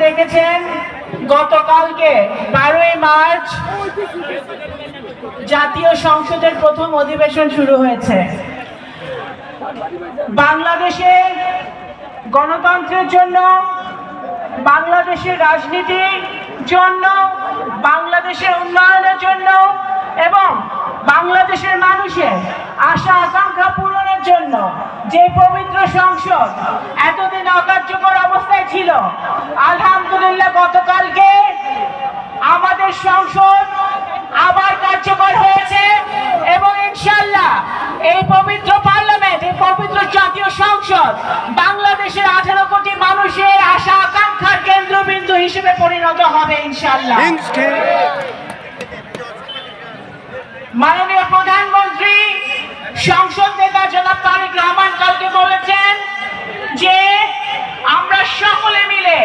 দেখেছেন গতকালকে 12ই মার্চ জাতীয় সংসদের প্রথম অধিবেশন শুরু হয়েছে। বাংলাদেশে গণতন্ত্রের জন্য, বাংলাদেশের রাজনীতির জন্য, বাংলাদেশের উন্নয়নের জন্য এবং বাংলাদেশের মানুষের আশা আকাঙ্ক্ষা পূরণের জন্য যে পবিত্র সংসদ এতদিন অকার্যকর অবস্থায় ছিল, আলহামদুলিল্লাহ গতকালকে আমাদের সংসদ আবার কার্যকর হয়েছে এবং ইনশাআল্লাহ এই পবিত্র পার্লামেন্ট, এই পবিত্র জাতীয় সংসদ বাংলাদেশের 18 কোটি মানুষের আশা আকাঙ্ক্ষার কেন্দ্রবিন্দু হিসেবে পরিণত হবে ইনশাআল্লাহ। মাননীয় প্রধানমন্ত্রী সংসদ নেতা জনাব তারেক রহমান কালকে বলেছেন যে আমরা সকলে মিলে